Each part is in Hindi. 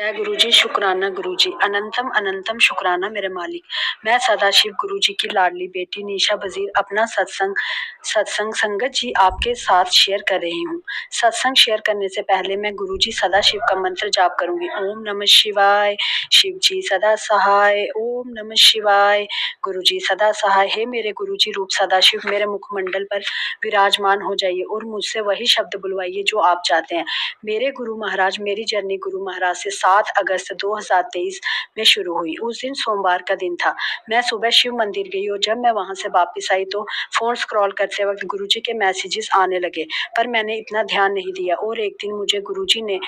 जय गुरुजी, शुक्राना गुरुजी, अनंतम अनंतम शुक्राना मेरे मालिक। मैं सदाशिव गुरुजी की लाडली बेटी निशा वजीर अपना सत्संग संगत जी आपके साथ शेयर कर रही हूँ। सत्संग शेयर करने से पहले मैं गुरुजी सदाशिव का मंत्र जाप करूंगी। ओम नमः शिवाय, शिव जी सदा सहाय। ओम नमः शिवाय, गुरुजी सदा सहाय। हे मेरे गुरुजी रूप सदाशिव, मेरे मुखमंडल पर विराजमान हो जाइए और मुझसे वही शब्द बुलवाइए जो आप चाहते हैं। मेरे गुरु महाराज, मेरी जर्नी गुरु महाराज से 7 अगस्त 2023 में शुरू हुई। उस दिन सोमवार का दिन था। मैं सुबह शिव मंदिर गई और जब मैं वहां से वापस आई तो फोन स्क्रॉल करते वक्त गुरुजी के मैसेजेस आने लगे, पर मैंने इतना ध्यान नहीं दिया। और एक दिन मुझे गुरुजी ने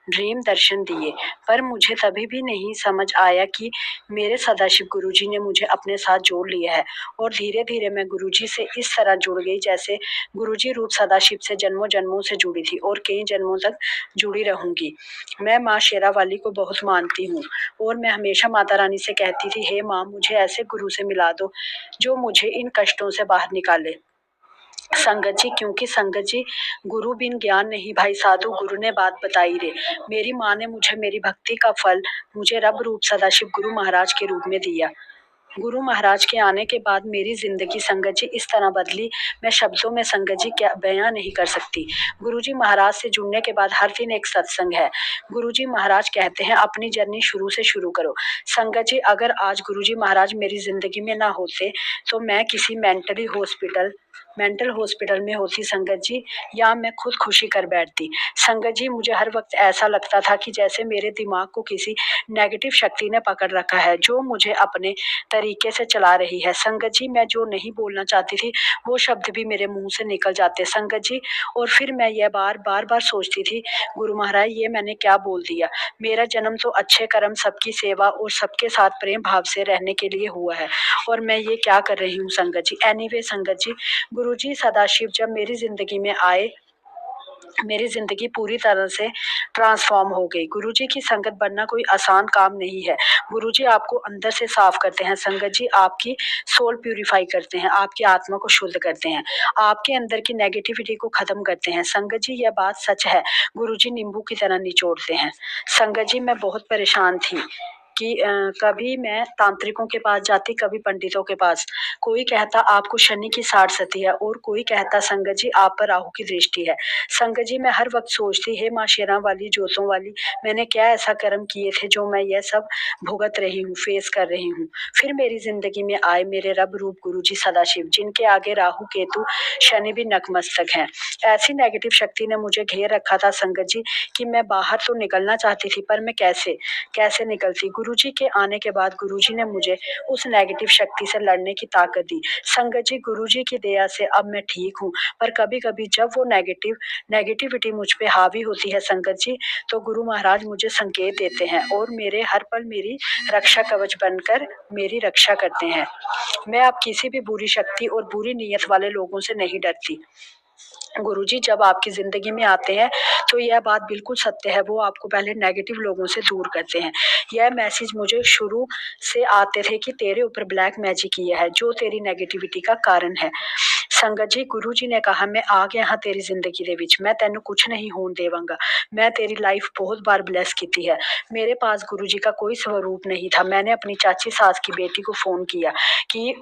ड्रीम दर्शन दिए, पर मुझे तभी भी नहीं समझ आया कि मेरे सदाशिव गुरुजी ने मुझे अपने साथ जोड़ लिया है। और धीरे धीरे मैं गुरुजी से इस तरह जुड़ गई जैसे गुरुजी रूप सदाशिव से जन्मों जन्मों से जुड़ी थी और कई जन्मों तक जुड़ी रहूंगी। मैं माँ शेरा वाली को बहुत मानती हूँ और मैं हमेशा माता रानी से कहती थी, हे माँ, मुझे ऐसे गुरु से मिला दो जो मुझे इन कष्टों से बाहर निकाले। संगत जी, क्योंकि संगत जी, गुरु बिन ज्ञान नहीं भाई साधु, गुरु ने बात बताई रे। मेरी माँ ने मुझे मेरी भक्ति का फल मुझे रब रूप सदाशिव गुरु महाराज के रूप में दिया। गुरु महाराज के आने के बाद मेरी जिंदगी संगत जी इस तरह बदली, मैं शब्दों में संगत जी क्या बयां नहीं कर सकती। गुरु जी महाराज से जुड़ने के बाद हर दिन एक सत्संग है। गुरु जी महाराज कहते हैं अपनी जर्नी शुरू से शुरू करो। संगत जी, अगर आज गुरु जी महाराज मेरी जिंदगी में ना होते तो मैं किसी मेंटल हॉस्पिटल में होती संगत जी, या मैं खुद खुशी कर बैठती। संगत जी, मुझे हर वक्त ऐसा लगता था कि जैसे मेरे दिमाग को किसी नेगेटिव शक्ति ने पकड़ रखा है जो मुझे अपने तरीके से चला रही है। संगत जी, मैं जो नहीं बोलना चाहती थी वो शब्द भी मेरे मुंह से निकल जाते संगत जी। और फिर मैं यह बार बार सोचती थी, गुरु महाराज ये मैंने क्या बोल दिया। मेरा जन्म तो अच्छे कर्म, सबकी सेवा और सबके साथ प्रेम भाव से रहने के लिए हुआ है, और मैं ये क्या कर रही हूँ संगत जी। एनीवे संगत जी, गुरु जी सदाशिव जब मेरी जिंदगी में आए, मेरी जिंदगी पूरी तरह से ट्रांसफॉर्म हो गई। गुरुजी की संगत बनना कोई आसान काम नहीं है। गुरुजी आपको अंदर से साफ करते हैं संगत जी, आपकी सोल प्यूरिफाई करते हैं, आपकी आत्मा को शुद्ध करते हैं, आपके अंदर की नेगेटिविटी को खत्म करते हैं। संगत जी, यह बात सच है, गुरुजी नींबू की तरह निचोड़ते हैं। संगत जी, मैं बहुत परेशान थी कि कभी मैं तांत्रिकों के पास जाती, कभी पंडितों के पास। कोई कहता आपको शनि की साढ़ सती है और कोई कहता संगत जी आप पर राहु की दृष्टि है। संगत जी, मैं हर वक्त सोचती, हे माँ शेरा वाली, जोतों वाली, मैंने क्या ऐसा कर्म किए थे जो मैं यह सब भुगत रही हूँ, फेस कर रही हूँ। फिर मेरी जिंदगी में आए मेरे रब रूप गुरु जी सदाशिव, जिनके आगे राहु केतु शनि भी नतमस्तक हैं। ऐसी नेगेटिव शक्ति ने मुझे घेर रखा था संगत जी कि मैं बाहर तो निकलना चाहती थी, पर मैं कैसे कैसे निकलती। गुरुजी के आने के बाद गुरुजी ने मुझे उस नेगेटिव शक्ति से लड़ने की ताकत दी। संगत जी, गुरुजी की दया से अब मैं ठीक हूँ, पर कभी कभी जब वो नेगेटिविटी मुझ पे हावी होती है संगत जी, तो गुरु महाराज मुझे संकेत देते हैं और मेरे हर पल मेरी रक्षा कवच बनकर मेरी रक्षा करते हैं। मैं अब किसी भी बुरी शक्ति और बुरी नीयत वाले लोगों से नहीं डरती। गुरुजी जब आपकी जिंदगी में आते हैं तो यह बात बिल्कुल सत्य है, वो आपको पहले नेगेटिव लोगों से दूर करते हैं। यह मैसेज मुझे शुरू से आते थे कि तेरे ऊपर ब्लैक मैजिक किया है जो तेरी नेगेटिविटी का कारण है। संगत जी, गुरु जी ने कहा मैं आ गया हाँ तेरी जिंदगी ਦੇ ਵਿੱਚ, मैं तेन कुछ नहीं होने देवांगा। मैं तेरी लाइफ बहुत बार ब्लेस की है। मेरे पास गुरु जी का कोई स्वरूप नहीं था। मैंने अपनी चाची सास की बेटी को फोन किया कि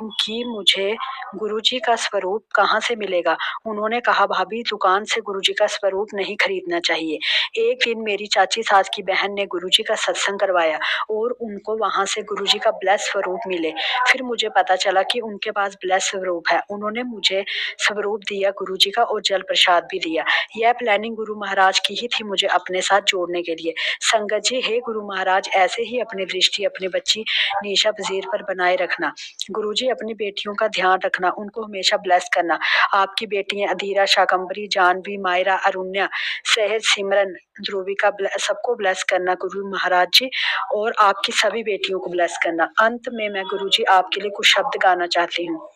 मुझे गुरु जी का स्वरूप कहाँ से मिलेगा। उन्होंने कहा भाभी, दुकान से गुरु जी का स्वरूप नहीं खरीदना चाहिए। एक दिन मेरी चाची सास की बहन ने गुरु जी का सत्संग करवाया और उनको वहां से गुरु जी का ब्लेस स्वरूप मिले। फिर मुझे पता चला कि उनके पास ब्लेस स्वरूप है। उन्होंने मुझे स्वरूप दिया गुरु जी का और जल प्रसाद भी दिया। यह प्लानिंग गुरु महाराज की ही थी मुझे अपने साथ जोड़ने के लिए। संगत जी, हे गुरु महाराज, ऐसे ही अपनी दृष्टि अपनी बच्ची निशा वजीर पर बनाए रखना। गुरु जी, अपनी बेटियों का ध्यान रखना, उनको हमेशा ब्लेस करना। आपकी बेटियां अधीरा, शाकंबरी, जानवी, मायरा, अरुण्या, सहज, सिमरन, ध्रुविका, सबको ब्लेस करना गुरु महाराज जी, और आपकी सभी बेटियों को ब्लेस करना। अंत में मैं गुरु जी आपके लिए कुछ शब्द गाना चाहती हूँ।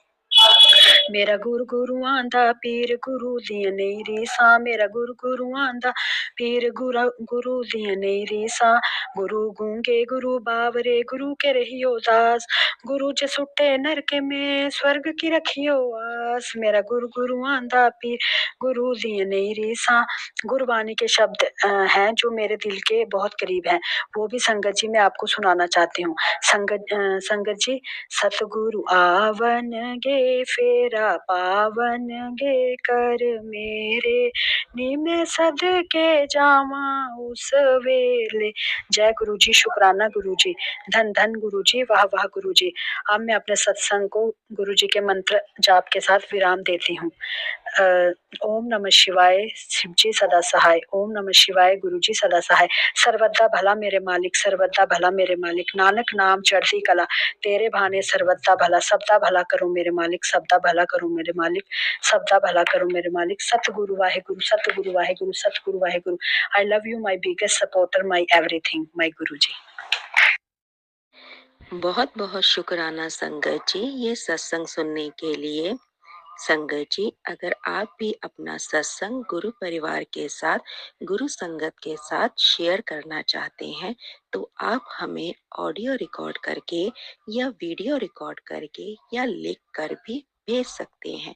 मेरा गुरु गुरु आंदा पीर गुरु दिया नहीं रीसा, मेरा गुरु गुरु आंदा पीर गुरु गुरु दिया नहीं रीसा। गुरु गूंगे गुरु बावरे गुरु के रहियो दास, गुरु जे सुटे नरके में स्वर्ग की रखियो आस। मेरा गुरु गुरु आंधा पीर गुरु दिए नहीं रीसा। गुरबानी के शब्द हैं जो मेरे दिल के बहुत करीब हैं, वो भी संगत जी मैं आपको सुनाना चाहती हूँ। संगत जी, सतगुरु आवन गे फेरा पावन गे कर मेरे, नी मैं सद के जावा उस वेले। जय गुरु जी, शुक्राना गुरु जी, धन धन गुरु जी, वाह वाह गुरु जी। अब मैं अपने सत्संग को गुरु जी के मंत्र जाप के साथ विराम देती हूँ। ओम नमः शिवाय, शिव जी सदा सहाय। ओम नमः शिवाय, गुरु जी सदा सहाय। सर्वदा भला मेरे मालिक, सर्वदा भला मेरे मालिक, नानक नाम चढ़ती कला, तेरे भाने सर्वदा भला। सबदा भला करो मेरे मालिक, सबदा भला करो मेरे मालिक, सबदा भला करो मेरे मालिक। सतगुरु Waheguru, Satguru Waheguru, Satguru Waheguru. I love you my biggest supporter, my everything, my Guru ji. बहुत बहुत शुक्राना संगत जी ये सत्संग सुनने के लिए। संगत जी, अगर आप भी अपना सत्संग गुरु परिवार के साथ, गुरु संगत के साथ शेयर करना चाहते हैं तो आप हमें ऑडियो रिकॉर्ड करके या वीडियो रिकॉर्ड करके या लिख कर भी भेज सकते हैं।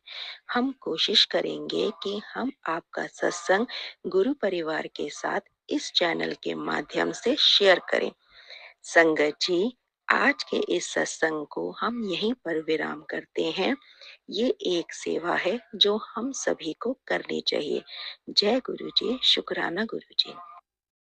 हम कोशिश करेंगे कि हम आपका सत्संग गुरु परिवार के साथ इस चैनल के माध्यम से शेयर करें। संगत जी, आज के इस सत्संग को हम यहीं पर विराम करते हैं। ये एक सेवा है जो हम सभी को करनी चाहिए। जय गुरु जी, शुक्राना गुरु जी।